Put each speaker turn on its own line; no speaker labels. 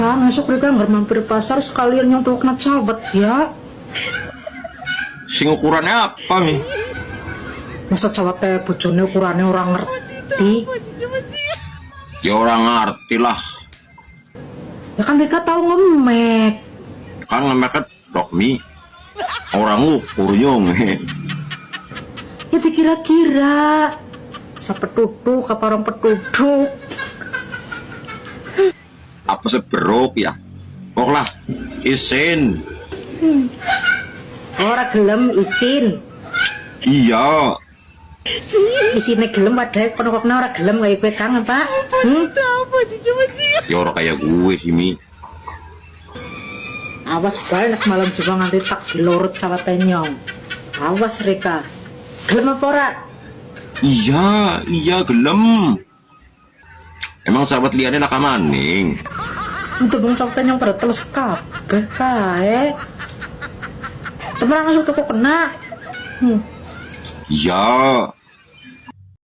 Kang, esok Rika nggak mampir pasar sekalian nyontok na cawet ya.
Sing ukurannya apa nih?
Masa cawet teh bojone ukurannya orang ngerti.
Ya orang ngerti lah.
Ya kan Rika tahu ngemek.
Kan ngemek dok mi. Orang ukurnya nge.
Ya dikira-kira. Sapetuduk apa orang petuduk.
Apa seberok ya? Kok lah, isin.
Ora gelem isin.
Iya.
Isine gelem padahal penokoknya ora gelem kayak gue Kang apa?
Ya orang kayak gue sih mi.
Awas balik malam juga nganti tak dilorot sama tenyong. Awas Rika. Gelem apa ora?
Iya gelem. Emang sahabat liannya nak maning.
Untuk bang cowok tenyong pada teles kabeh kae. Temen langsung tuh kok kena.
Iya.